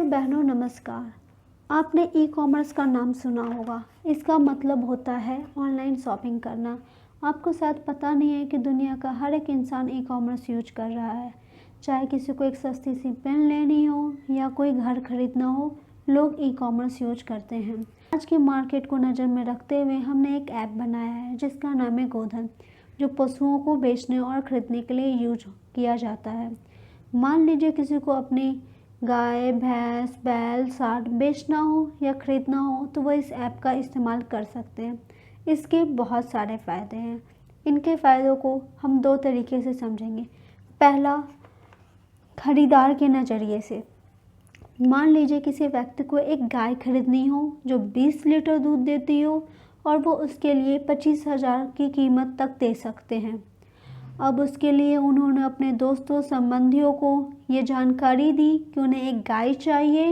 बहनों नमस्कार। आपने ई कॉमर्स का नाम सुना होगा। इसका मतलब होता है ऑनलाइन शॉपिंग करना। आपको शायद पता नहीं है कि दुनिया का हर एक इंसान ई कॉमर्स यूज कर रहा है। चाहे किसी को एक सस्ती सी पेन लेनी हो या कोई घर खरीदना हो, लोग ई कॉमर्स यूज करते हैं। आज के मार्केट को नज़र में रखते हुए हमने एक ऐप बनाया है जिसका नाम है गोधन, जो पशुओं को बेचने और ख़रीदने के लिए यूज किया जाता है। मान लीजिए किसी को अपनी गाय, भैंस, बैल, साठ बेचना हो या ख़रीदना हो तो वह इस ऐप का इस्तेमाल कर सकते हैं। इसके बहुत सारे फ़ायदे हैं। इनके फ़ायदों को हम दो तरीके से समझेंगे। पहला, खरीदार के नज़रिए से। मान लीजिए किसी व्यक्ति को एक गाय खरीदनी हो जो 20 लीटर दूध देती हो और वो उसके लिए 25,000 की कीमत तक दे सकते हैं। अब उसके लिए उन्होंने अपने दोस्तों संबंधियों को ये जानकारी दी कि उन्हें एक गाय चाहिए।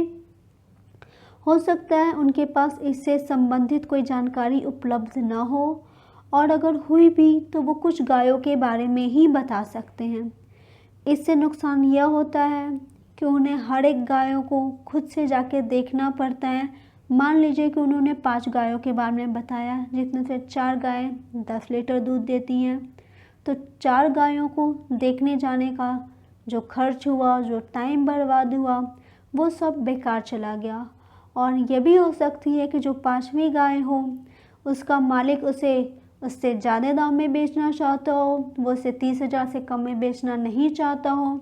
हो सकता है उनके पास इससे संबंधित कोई जानकारी उपलब्ध न हो, और अगर हुई भी तो वो कुछ गायों के बारे में ही बता सकते हैं। इससे नुकसान यह होता है कि उन्हें हर एक गायों को खुद से जाके देखना पड़ता है। मान लीजिए कि उन्होंने 5 गायों के बारे में बताया, जिसमें से 4 गायें 10 लीटर दूध देती हैं, तो 4 गायों को देखने जाने का जो खर्च हुआ, जो टाइम बर्बाद हुआ, वो सब बेकार चला गया। और ये भी हो सकती है कि जो 5वीं गाय हो उसका मालिक उससे ज़्यादा दाम में बेचना चाहता हो, वो उसे 30,000 से कम में बेचना नहीं चाहता हो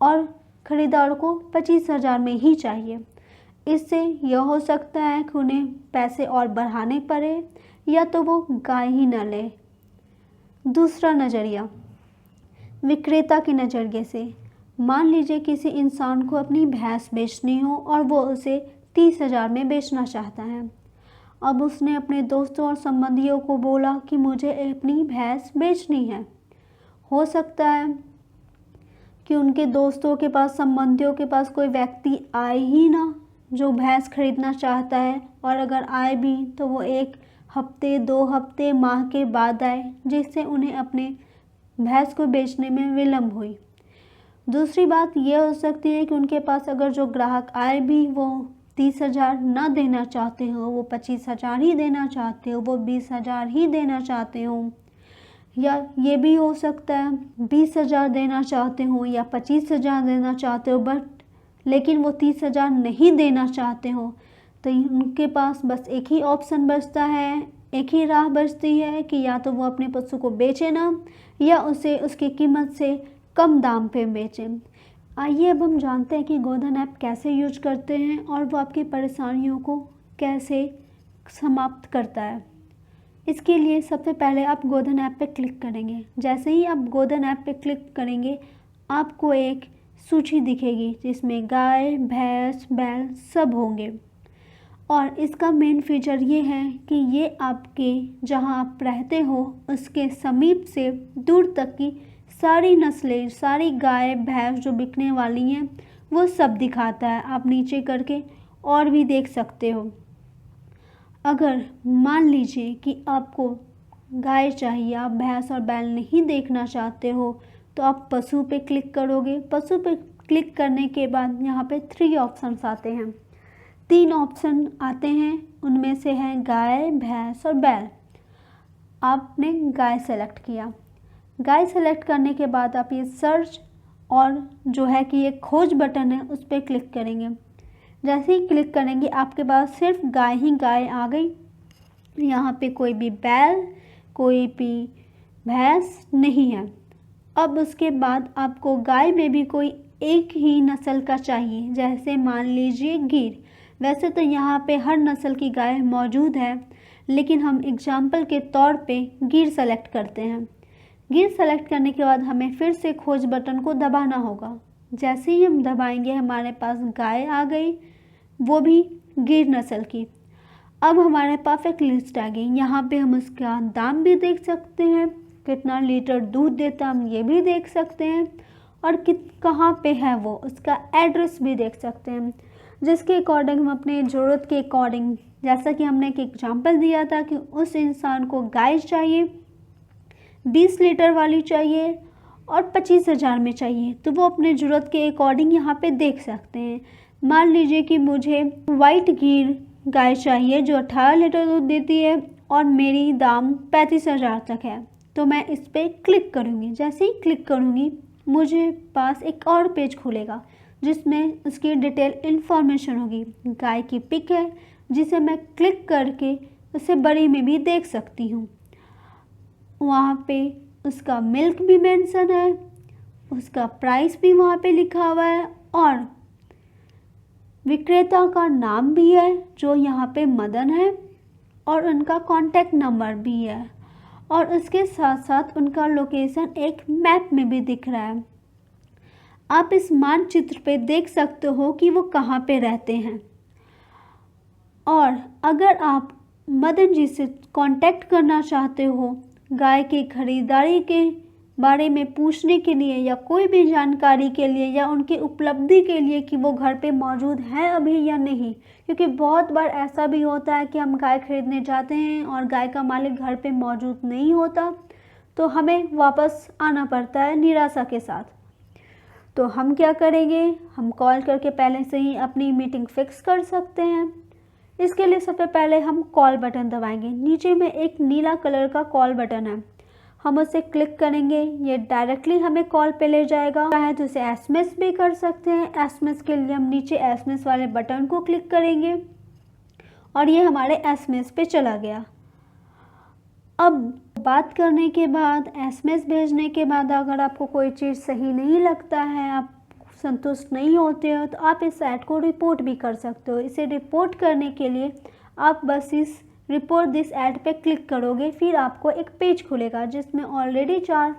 और ख़रीदार को 25,000 में ही चाहिए। इससे यह हो सकता है कि उन्हें पैसे और बढ़ाने पड़े या तो वो गाय ही न ले। दूसरा नज़रिया, विक्रेता के नज़रिए से। मान लीजिए किसी इंसान को अपनी भैंस बेचनी हो और वो उसे 30,000 में बेचना चाहता है। अब उसने अपने दोस्तों और संबंधियों को बोला कि मुझे अपनी भैंस बेचनी है। हो सकता है कि उनके दोस्तों के पास, संबंधियों के पास कोई व्यक्ति आए ही ना जो भैंस खरीदना चाहता है, और अगर आए भी तो वो 1 हफ्ते, 2 हफ्ते, माह के बाद आए, जिससे उन्हें अपने भैंस को बेचने में विलम्ब हुई। दूसरी बात यह हो सकती है कि उनके पास अगर जो ग्राहक आए भी वो 30,000 ना देना चाहते हो, वो 25,000 ही देना चाहते हो, वो 20,000 ही देना चाहते हो, या ये भी हो सकता है 20,000 देना चाहते हो या 25,000 देना चाहते हो, बट लेकिन वो 30,000 नहीं देना चाहते हो। तो उनके पास बस एक ही ऑप्शन बचता है, एक ही राह बचती है कि या तो वो अपने पशु को बेचे ना, या उसे उसकी कीमत से कम दाम पे बेचें। आइए अब हम जानते हैं कि गोधन ऐप कैसे यूज करते हैं और वो आपकी परेशानियों को कैसे समाप्त करता है। इसके लिए सबसे पहले आप गोधन ऐप पे क्लिक करेंगे। जैसे ही आप गोधन ऐप पे क्लिक करेंगे, आपको एक सूची दिखेगी जिसमें गाय, भैंस, बैल सब होंगे। और इसका मेन फीचर ये है कि ये आपके जहां आप रहते हो उसके समीप से दूर तक की सारी नस्लें, सारी गाय, भैंस जो बिकने वाली हैं वो सब दिखाता है। आप नीचे करके और भी देख सकते हो। अगर मान लीजिए कि आपको गाय चाहिए, आप भैंस और बैल नहीं देखना चाहते हो, तो आप पशु पे क्लिक करोगे। पशु पे क्लिक करने के बाद यहाँ पे 3 ऑप्शंस आते हैं। 3 ऑप्शन आते हैं, उनमें से है गाय, भैंस और बैल। आपने गाय सेलेक्ट किया। गाय सेलेक्ट करने के बाद आप ये सर्च और जो है कि ये खोज बटन है उस पर क्लिक करेंगे। जैसे ही क्लिक करेंगे आपके पास सिर्फ गाय ही गाय आ गई। यहाँ पे कोई भी बैल, कोई भी भैंस नहीं है। अब उसके बाद आपको गाय में भी कोई एक ही नस्ल का चाहिए, जैसे मान लीजिए गिर। वैसे तो यहाँ पे हर नस्ल की गाय मौजूद है, लेकिन हम एग्जाम्पल के तौर पे गिर सेलेक्ट करते हैं। गिर सेलेक्ट करने के बाद हमें फिर से खोज बटन को दबाना होगा। जैसे ही हम दबाएंगे हमारे पास गाय आ गई, वो भी गिर नस्ल की। अब हमारे पास एक लिस्ट आ गई। यहाँ पे हम उसका दाम भी देख सकते हैं, कितना लीटर दूध देता हम ये भी देख सकते हैं, और कहाँ पे है वो, उसका एड्रेस भी देख सकते हैं, जिसके अकॉर्डिंग हम अपने ज़रूरत के अकॉर्डिंग, जैसा कि हमने एक एग्जाम्पल दिया था कि उस इंसान को गाय चाहिए, 20 लीटर वाली चाहिए और 25,000 में चाहिए, तो वो अपने ज़रूरत के अकॉर्डिंग यहाँ पे देख सकते हैं। मान लीजिए कि मुझे वाइट गिर गाय चाहिए जो 18 लीटर दूध देती है और मेरी दाम 35,000 तक है। तो मैं इस पर क्लिक करूँगी। जैसे ही क्लिक करूँगी मुझे पास एक और पेज खुलेगा जिसमें उसकी डिटेल इन्फॉर्मेशन होगी। गाय की पिक है जिसे मैं क्लिक करके उसे बड़ी में भी देख सकती हूँ। वहाँ पे उसका मिल्क भी मेंशन है, उसका प्राइस भी वहाँ पे लिखा हुआ है और विक्रेता का नाम भी है जो यहाँ पे मदन है और उनका कॉन्टैक्ट नंबर भी है और उसके साथ साथ उनका लोकेशन एक मैप में भी दिख रहा है। आप इस मानचित्र पे देख सकते हो कि वो कहाँ पे रहते हैं। और अगर आप मदन जी से कांटेक्ट करना चाहते हो गाय की खरीदारी के बारे में पूछने के लिए या कोई भी जानकारी के लिए या उनकी उपलब्धि के लिए कि वो घर पे मौजूद हैं अभी या नहीं, क्योंकि बहुत बार ऐसा भी होता है कि हम गाय खरीदने जाते हैं और गाय का मालिक घर पे मौजूद नहीं होता तो हमें वापस आना पड़ता है निराशा के साथ। तो हम क्या करेंगे, हम कॉल करके पहले से ही अपनी मीटिंग फिक्स कर सकते हैं। इसके लिए सबसे पहले हम कॉल बटन दबाएंगे। नीचे में एक नीला कलर का कॉल बटन है, हम उसे क्लिक करेंगे, ये डायरेक्टली हमें कॉल पे ले जाएगा। चाहे तो इसे एसएमएस भी कर सकते हैं। एसएमएस के लिए हम नीचे एसएमएस वाले बटन को क्लिक करेंगे और ये हमारे एसएमएस पे चला गया। अब बात करने के बाद, एसएमएस भेजने के बाद अगर आपको कोई चीज़ सही नहीं लगता है, आप संतुष्ट नहीं होते हो, तो आप इस ऐड को रिपोर्ट भी कर सकते हो। इसे रिपोर्ट करने के लिए आप बस इस रिपोर्ट दिस ऐड पे क्लिक करोगे, फिर आपको एक पेज खुलेगा जिसमें ऑलरेडी 4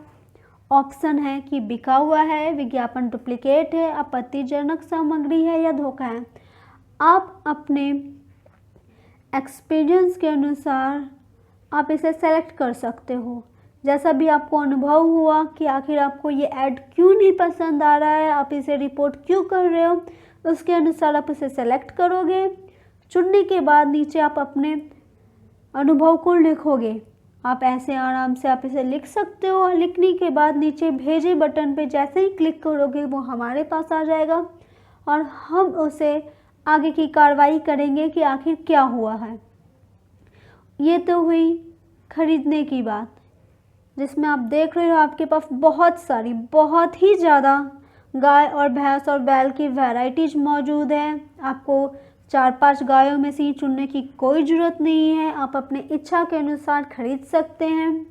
ऑप्शन है कि बिका हुआ है, विज्ञापन डुप्लीकेट है, आपत्तिजनक सामग्री है या धोखा है। आप अपने एक्सपीरियंस के अनुसार आप इसे सेलेक्ट कर सकते हो। जैसा भी आपको अनुभव हुआ कि आखिर आपको ये ऐड क्यों नहीं पसंद आ रहा है, आप इसे रिपोर्ट क्यों कर रहे हो, उसके अनुसार आप इसे सेलेक्ट करोगे। चुनने के बाद नीचे आप अपने अनुभव को लिखोगे। आप ऐसे आराम से आप इसे लिख सकते हो और लिखने के बाद नीचे भेजे बटन पे जैसे ही क्लिक करोगे वो हमारे पास आ जाएगा और हम उसे आगे की कार्रवाई करेंगे कि आखिर क्या हुआ है। ये तो हुई खरीदने की बात, जिसमें आप देख रहे हो आपके पास बहुत ही ज़्यादा गाय और भैंस और बैल की वैरायटीज मौजूद है। आपको 4-5 गायों में से ही चुनने की कोई ज़रूरत नहीं है, आप अपने इच्छा के अनुसार खरीद सकते हैं।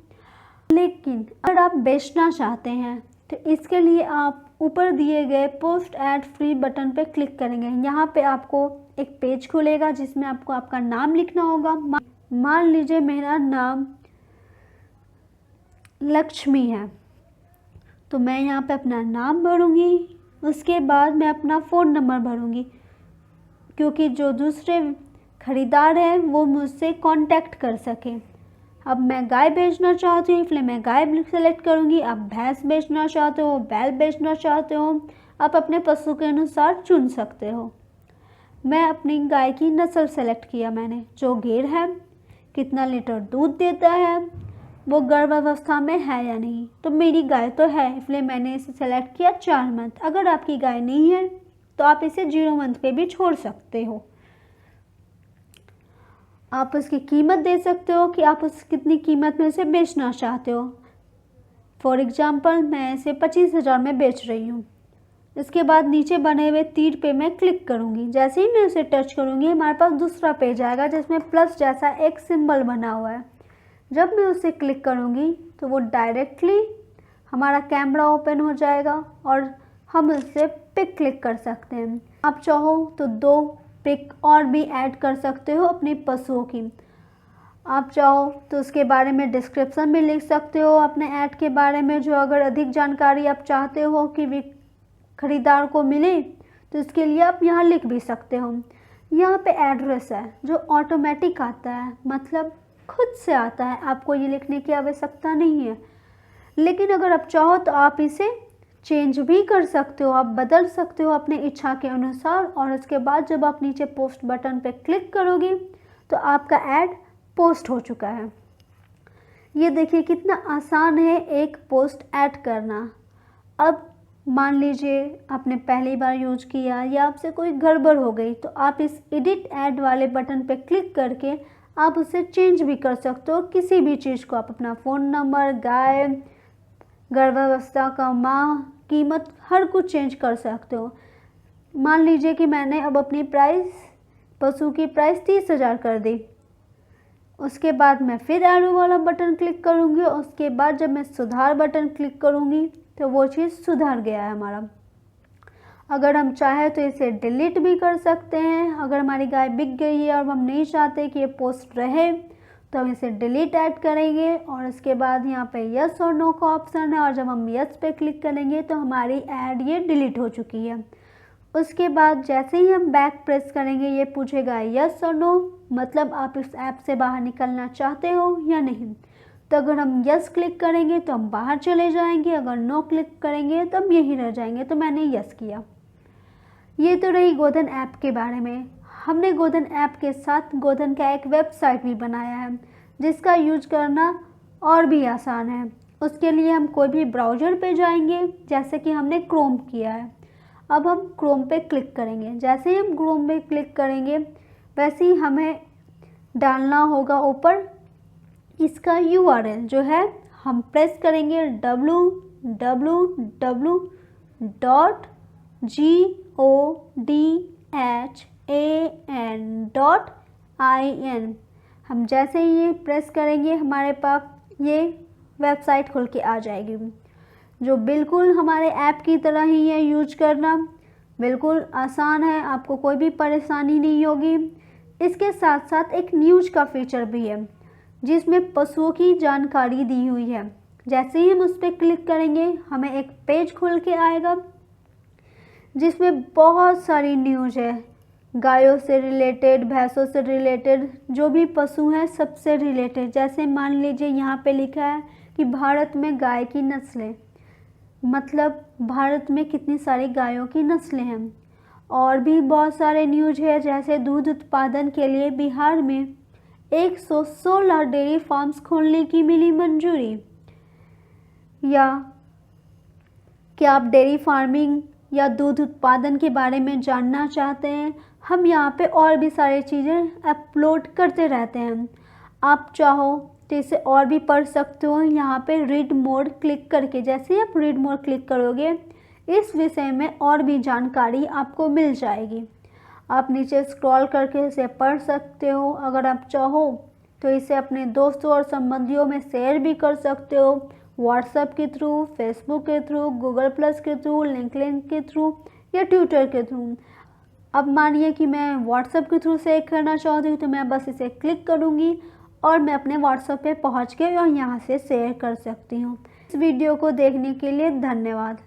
लेकिन अगर आप बेचना चाहते हैं तो इसके लिए आप ऊपर दिए गए पोस्ट ऐड फ्री बटन पे क्लिक करेंगे। यहाँ पे आपको एक पेज खुलेगा जिसमें आपको आपका नाम लिखना होगा। मान लीजिए मेरा नाम लक्ष्मी है, तो मैं यहाँ पे अपना नाम भरूँगी, उसके बाद मैं अपना फ़ोन नंबर भरूँगी, क्योंकि जो दूसरे ख़रीदार हैं वो मुझसे कांटेक्ट कर सकें। अब मैं गाय बेचना चाहती हूँ इसलिए मैं गाय सेलेक्ट करूँगी। आप भैंस बेचना चाहते हो, बैल बेचना चाहते हो, आप अपने पशु के अनुसार चुन सकते हो। मैं अपनी गाय की नस्ल सेलेक्ट किया मैंने, जो गिर है, कितना लीटर दूध देता है, वो गर्भावस्था में है या नहीं। तो मेरी गाय तो है इसलिए मैंने इसे सेलेक्ट किया 4 मंथ। अगर आपकी गाय नहीं है तो आप इसे 0 मंथ पे भी छोड़ सकते हो। आप उसकी कीमत दे सकते हो कि आप उस कितनी कीमत में इसे बेचना चाहते हो। फॉर एग्जांपल मैं इसे 25,000 में बेच रही हूँ। इसके बाद नीचे बने हुए तीर पे मैं क्लिक करूँगी। जैसे ही मैं उसे टच करूँगी हमारे पास दूसरा पेज आएगा जिसमें प्लस जैसा एक सिंबल बना हुआ है। जब मैं उसे क्लिक करूँगी तो वो डायरेक्टली हमारा कैमरा ओपन हो जाएगा और हम उससे पिक क्लिक कर सकते हैं। आप चाहो तो 2 पिक और भी ऐड कर सकते हो अपने पशुओं की। आप चाहो तो उसके बारे में डिस्क्रिप्शन भी लिख सकते हो अपने ऐड के बारे में, जो अगर अधिक जानकारी आप चाहते हो कि खरीदार को मिले तो इसके लिए आप यहाँ लिख भी सकते हो। यहाँ पे एड्रेस है जो ऑटोमेटिक आता है, मतलब खुद से आता है, आपको ये लिखने की आवश्यकता नहीं है। लेकिन अगर आप चाहो तो आप इसे चेंज भी कर सकते हो, आप बदल सकते हो अपने इच्छा के अनुसार। और उसके बाद जब आप नीचे पोस्ट बटन पे क्लिक करोगे तो आपका ऐड पोस्ट हो चुका है। ये देखिए कितना आसान है एक पोस्ट ऐड करना। अब मान लीजिए आपने पहली बार यूज किया या आपसे कोई गड़बड़ हो गई, तो आप इस एडिट ऐड वाले बटन पे क्लिक करके आप उसे चेंज भी कर सकते हो। किसी भी चीज़ को आप अपना फ़ोन नंबर, गाय, गर्भावस्था का माह, कीमत, हर कुछ चेंज कर सकते हो। मान लीजिए कि मैंने अब अपनी पशु की प्राइस 30,000 कर दी। उसके बाद मैं फिर एरो वाला बटन क्लिक करूँगी। उसके बाद जब मैं सुधार बटन क्लिक करूँगी तो वो चीज़ सुधर गया है हमारा। अगर हम चाहें तो इसे डिलीट भी कर सकते हैं। अगर हमारी गाय बिक गई है और हम नहीं चाहते कि ये पोस्ट रहे तो हम इसे डिलीट ऐड करेंगे और उसके बाद यहाँ पे यस और नो का ऑप्शन है और जब हम यस पे क्लिक करेंगे तो हमारी ऐड ये डिलीट हो चुकी है। उसके बाद जैसे ही हम बैक प्रेस करेंगे ये पूछेगा यस और नो, मतलब आप इस ऐप से बाहर निकलना चाहते हो या नहीं। तो अगर हम यस क्लिक करेंगे तो हम बाहर चले जाएंगे, अगर नो क्लिक करेंगे तो हम यहीं रह जाएंगे। तो मैंने यस किया। ये तो रही गोधन ऐप के बारे में। हमने गोधन ऐप के साथ गोधन का एक वेबसाइट भी बनाया है जिसका यूज करना और भी आसान है। उसके लिए हम कोई भी ब्राउज़र पे जाएंगे, जैसे कि हमने क्रोम किया है। अब हम क्रोम पे क्लिक करेंगे। जैसे ही हम क्रोम पे क्लिक करेंगे वैसे ही हमें डालना होगा ऊपर इसका URL जो है, हम प्रेस करेंगे www.godhan.in। हम जैसे ही ये प्रेस करेंगे हमारे पास ये वेबसाइट खुल के आ जाएगी, जो बिल्कुल हमारे ऐप की तरह ही है। यूज करना बिल्कुल आसान है, आपको कोई भी परेशानी नहीं होगी। इसके साथ साथ एक न्यूज़ का फीचर भी है जिसमें पशुओं की जानकारी दी हुई है। जैसे ही हम उस पर क्लिक करेंगे हमें एक पेज खुल के आएगा जिसमें बहुत सारी न्यूज़ है, गायों से रिलेटेड, भैंसों से रिलेटेड, जो भी पशु हैं सबसे रिलेटेड। जैसे मान लीजिए यहाँ पे लिखा है कि भारत में गाय की नस्लें, मतलब भारत में कितनी सारी गायों की नस्लें हैं। और भी बहुत सारे न्यूज़ है, जैसे दूध उत्पादन के लिए बिहार में 116 डेयरी फार्म्स खोलने की मिली मंजूरी। या क्या आप डेयरी फार्मिंग या दूध उत्पादन के बारे में जानना चाहते हैं? हम यहाँ पे और भी सारी चीज़ें अपलोड करते रहते हैं। आप चाहो तो इसे और भी पढ़ सकते हो यहाँ पे रीड मोर क्लिक करके। जैसे ही आप रीड मोर क्लिक करोगे इस विषय में और भी जानकारी आपको मिल जाएगी। आप नीचे स्क्रॉल करके इसे पढ़ सकते हो। अगर आप चाहो तो इसे अपने दोस्तों और संबंधियों में शेयर भी कर सकते हो, व्हाट्सएप के थ्रू, फेसबुक के थ्रू, गूगल प्लस के थ्रू, लिंक्डइन के थ्रू या ट्विटर के थ्रू। अब मानिए कि मैं व्हाट्सएप के थ्रू शेयर करना चाहती हूँ तो मैं बस इसे क्लिक करूँगी और मैं अपने व्हाट्सएप पे पहुँच के और यहाँ से शेयर कर सकती हूँ। इस वीडियो को देखने के लिए धन्यवाद।